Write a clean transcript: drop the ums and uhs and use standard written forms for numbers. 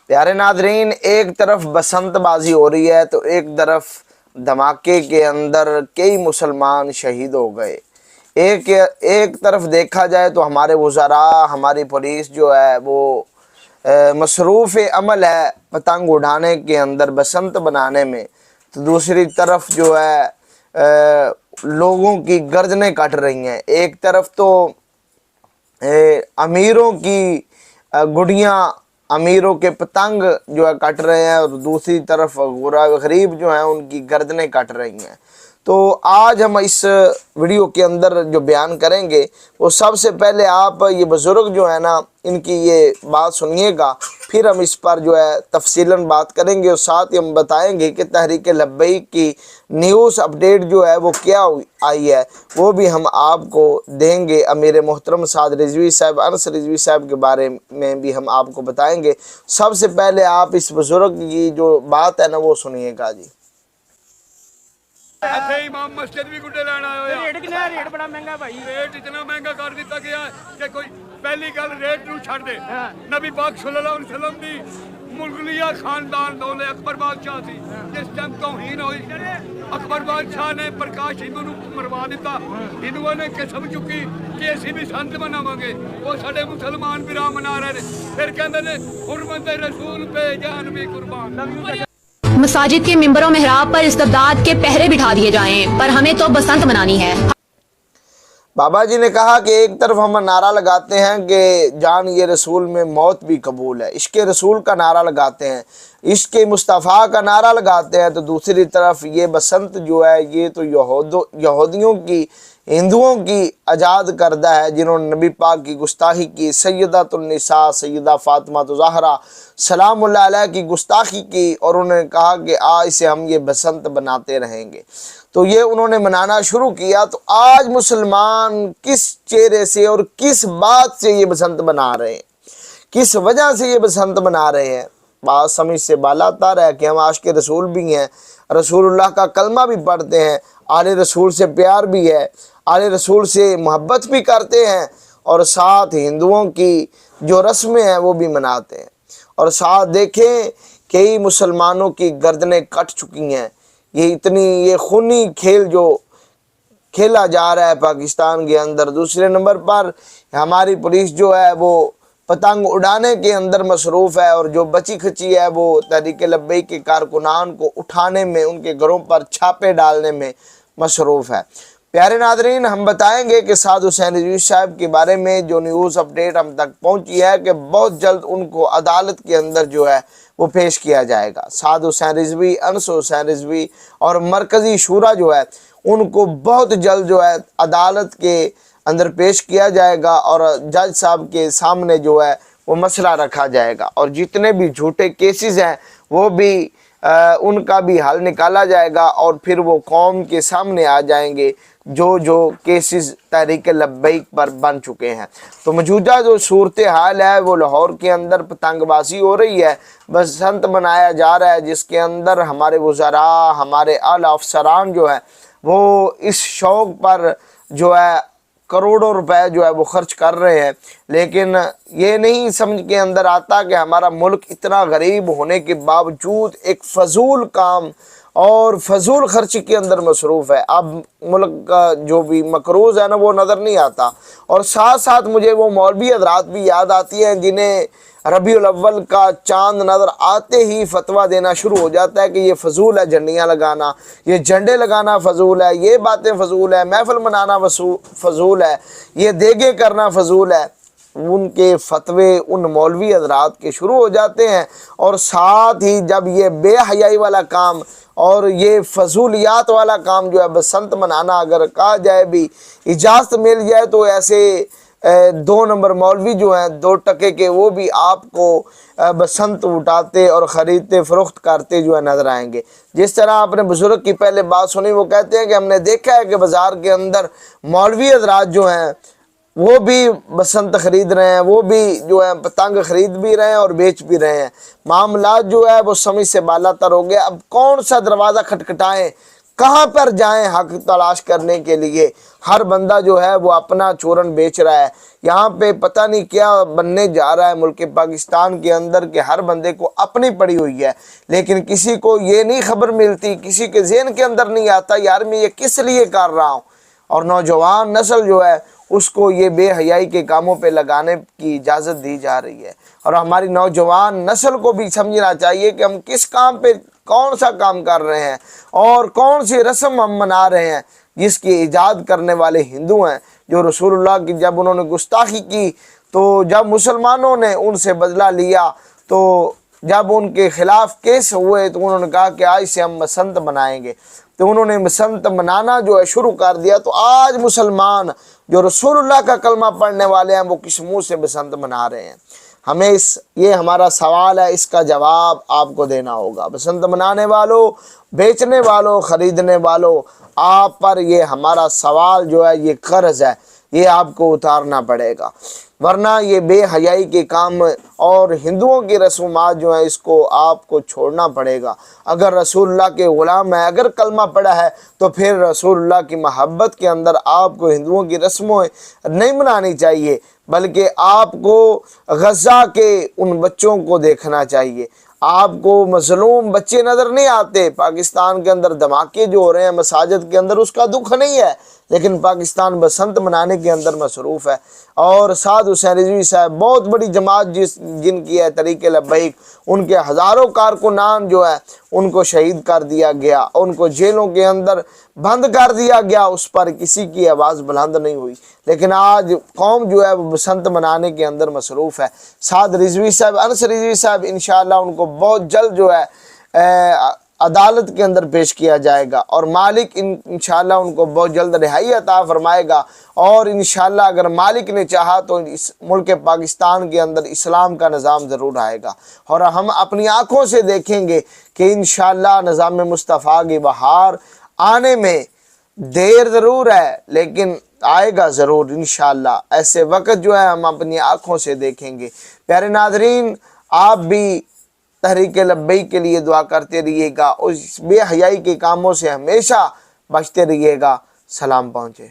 प्यारे नादरीन, एक तरफ बसंत बाजी हो रही है तो एक तरफ धमाके के अंदर कई मुसलमान शहीद हो गए। एक तरफ देखा जाए तो हमारे वज़रा, हमारी पुलिस जो है वो मसरूफ़ अमल है पतंग उड़ाने के अंदर, बसंत बनाने में, तो दूसरी तरफ जो है लोगों की गर्दनें कट रही हैं। एक तरफ तो अमीरों की गुड़ियाँ, अमीरों के पतंग जो है कट रहे हैं और दूसरी तरफ गरीब जो हैं उनकी गर्दनें कट रही हैं। तो आज हम इस वीडियो के अंदर जो बयान करेंगे वो सबसे पहले आप ये बुज़ुर्ग जो है ना इनकी ये बात सुनिएगा, फिर हम इस पर जो है तफसीलन बात करेंगे और साथ ही हम बताएंगे कि तहरीक लब्बैक की न्यूज़ अपडेट जो है वो क्या आई है वो भी हम आपको देंगे। अमीर मोहतरम साद रिजवी साहब, अनस रिजवी साहब के बारे में भी हम आपको बताएंगे। सबसे पहले आप इस बुज़ुर्ग की जो बात है ना वो सुनिएगा जी। इमाम मस्जिद भी गुड्डे लैना होया। रेट कितना है? रेट बड़ा महंगा भाई। रेट इतना महंगा कर दिता गया कि कोई पहली गल रेट नू छड़ दे। नबी पाक सल्लल्लाहु अलैहि वसल्लम दी मुगलिया खानदान दौले अकबर बादशाह थी, जिस टाइम तौहीन हुई अकबर बादशाह ने प्रकाश हिंदू नू मरवा दिता। हिंदुओं ने कसम चुकी कि असीं भी संत बनावांगे, वो साडे मुसलमान भी राम मना रहे ने। फिर कहंदे ने हुर्मत रसूल पे जान भी कुर्बान। मसाजिद के मिंबरों मेहराब पर इस्तिबदाद के पहरे बिठा दिए जाएं, पर हमें तो बसंत मनानी है। बाबा जी ने कहा कि एक तरफ हम नारा लगाते हैं कि जान ये रसूल में मौत भी कबूल है, इश्क़ रसूल का नारा लगाते हैं, इश्क़ मुस्तफ़ा का नारा लगाते हैं, तो दूसरी तरफ ये बसंत जो है ये तो यहूदियों की, हिंदुओं की आज़ाद करदा है, जिन्होंने नबी पाक की गुस्ताखी की, सैयदतुन्निसा सैयदा फ़ातिमा ज़हरा सलामुल्लाह अलैहा की गुस्ताखी की, और उन्होंने कहा कि आज से हम ये बसंत बनाते रहेंगे। तो ये उन्होंने मनाना शुरू किया। तो आज मुसलमान किस चेहरे से और किस बात से ये बसंत बना रहे हैं, किस वजह से ये बसंत बना रहे हैं? बात समझ से बालातर है कि हम आशिक़ रसूल भी हैं, रसूलुल्लाह का कलमा भी पढ़ते हैं, आले रसूल से प्यार भी है, आले रसूल से मोहब्बत भी करते हैं, और साथ हिंदुओं की जो रस्में हैं वो भी मनाते हैं। और साथ देखें कई मुसलमानों की गर्दनें कट चुकी हैं। ये खूनी खेल जो खेला जा रहा है पाकिस्तान के अंदर। दूसरे नंबर पर हमारी पुलिस जो है वो पतंग उड़ाने के अंदर मसरूफ़ है, और जो बची खची है वो तहरीक लब्बैक के कारकुनान को उठाने में, उनके घरों पर छापे डालने में मसरूफ़ है। प्यारे नादरीन, हम बताएंगे कि साद हुसैन रिजवी साहब के बारे में जो न्यूज़ अपडेट हम तक पहुंची है कि बहुत जल्द उनको अदालत के अंदर जो है वो पेश किया जाएगा। साद हुसैन रिजवी, अनस हुसैन रिजवी और मरकज़ी शूरा जो है उनको बहुत जल्द जो है अदालत के अंदर पेश किया जाएगा, और जज साहब के सामने जो है वो मसला रखा जाएगा, और जितने भी झूठे केसेस हैं वो भी उनका भी हल निकाला जाएगा, और फिर वो कौम के सामने आ जाएंगे जो केसेस तहरीक लब्बैक पर बन चुके हैं। तो मौजूदा जो सूरत हाल है वो लाहौर के अंदर पतंगबाजी हो रही है, बसंत मनाया जा रहा है, जिसके अंदर हमारे वज़रा, हमारे आला अफसरान जो है वो इस शौक़ पर जो है करोड़ों रुपए जो है वो खर्च कर रहे हैं। लेकिन ये नहीं समझ के अंदर आता कि हमारा मुल्क इतना गरीब होने के बावजूद एक फजूल काम और फजूल खर्ची के अंदर मसरूफ़ है। अब मुल्क का जो भी मकरूज़ है ना वो नज़र नहीं आता। और साथ साथ मुझे वो मौलवी हज़रात भी याद आती हैं जिन्हें रबीउल अव्वल का चांद नज़र आते ही फतवा देना शुरू हो जाता है कि ये फजूल है, झंडियाँ लगाना, ये झंडे लगाना फजूल है, ये बातें फजूल है, महफिल मनाना फजूल है, ये देगे करना फजूल है। उनके फतवे उन मौलवी हज़रात के शुरू हो जाते हैं, और साथ ही जब ये बेहयाई वाला काम और ये फजूलियात वाला काम जो है बसंत मनाना अगर कहा जाए भी इजाज़त मिल जाए तो ऐसे 2 नंबर मौलवी जो हैं 2 टके के, वो भी आपको बसंत उठाते और ख़रीदते फ़रोख्त करते जो है नज़र आएंगे। जिस तरह आपने बुज़ुर्ग की पहले बात सुनी, वो कहते हैं कि हमने देखा है कि बाज़ार के अंदर मौलवी हज़रात जो हैं वो भी बसंत ख़रीद रहे हैं, वो भी जो है पतंग ख़रीद भी रहे हैं और बेच भी रहे हैं। मामला जो है वो समझ से बालातर हो गया। अब कौन सा दरवाज़ा खटखटाएँ, کہاں پر جائیں حق تلاش کرنے کے لیے؟ ہر بندہ جو ہے وہ اپنا چورن بیچ رہا ہے. یہاں پہ پتہ نہیں کیا بننے جا رہا ہے ملک پاکستان کے اندر کہ ہر بندے کو اپنی پڑی ہوئی ہے، لیکن کسی کو یہ نہیں خبر ملتی، کسی کے ذہن کے اندر نہیں آتا یار میں یہ کس لیے کر رہا ہوں. اور نوجوان نسل جو ہے اس کو یہ بے حیائی کے کاموں پہ لگانے کی اجازت دی جا رہی ہے. اور ہماری نوجوان نسل کو بھی سمجھنا چاہیے کہ ہم کس کام پہ کون سا کام کر رہے ہیں اور کون سی رسم ہم منا رہے ہیں، جس کی ایجاد کرنے والے ہندو ہیں، جو رسول اللہ کی جب انہوں نے گستاخی کی تو جب مسلمانوں نے ان سے بدلہ لیا تو جب ان کے خلاف کیس ہوئے تو انہوں نے کہا کہ آج سے ہم بسنت منائیں گے. تو انہوں نے بسنت منانا جو ہے شروع کر دیا. تو آج مسلمان جو رسول اللہ کا کلمہ پڑھنے والے ہیں وہ کس منہ سے بسنت منا رہے ہیں؟ ہمیں یہ ہمارا سوال ہے، اس کا جواب آپ کو دینا ہوگا. بسنت منانے والوں، بیچنے والوں، خریدنے والوں، آپ پر یہ ہمارا سوال جو ہے یہ قرض ہے، یہ آپ کو اتارنا پڑے گا، ورنہ یہ بے حیائی کے کام اور ہندوؤں کی رسومات جو ہیں اس کو آپ کو چھوڑنا پڑے گا. اگر رسول اللہ کے غلام ہیں، اگر کلمہ پڑھا ہے تو پھر رسول اللہ کی محبت کے اندر آپ کو ہندوؤں کی رسموں نہیں منانی چاہیے، بلکہ آپ کو غزہ کے ان بچوں کو دیکھنا چاہیے. آپ کو مظلوم بچے نظر نہیں آتے؟ پاکستان کے اندر دھماکے جو ہو رہے ہیں مساجد کے اندر اس کا دکھ نہیں ہے، لیکن پاکستان بسنت منانے کے اندر مصروف ہے. اور سعد حسین رضوی صاحب بہت بڑی جماعت جن کی ہے تحریک لبیک، ان کے ہزاروں کارکنان جو ہے ان کو شہید کر دیا گیا، ان کو جیلوں کے اندر بند کر دیا گیا، اس پر کسی کی آواز بلند نہیں ہوئی. لیکن آج قوم جو ہے وہ بسنت منانے کے اندر مصروف ہے. سعد رضوی صاحب، انس رضوی صاحب انشاءاللہ ان کو بہت جلد جو ہے عدالت کے اندر پیش کیا جائے گا، اور مالک انشاءاللہ ان کو بہت جلد رہائی عطا فرمائے گا. اور انشاءاللہ اگر مالک نے چاہا تو اس ملک پاکستان کے اندر اسلام کا نظام ضرور آئے گا، اور ہم اپنی آنکھوں سے دیکھیں گے کہ انشاءاللہ نظام مصطفیٰ کی بہار آنے میں دیر ضرور ہے لیکن آئے گا ضرور انشاءاللہ. ایسے وقت جو ہے ہم اپنی آنکھوں سے دیکھیں گے. پیارے ناظرین، آپ بھی تحریک لبیک کے لیے دعا کرتے رہیے گا، اور اس بے حیائی کے کاموں سے ہمیشہ بچتے رہیے گا. سلام پہنچے.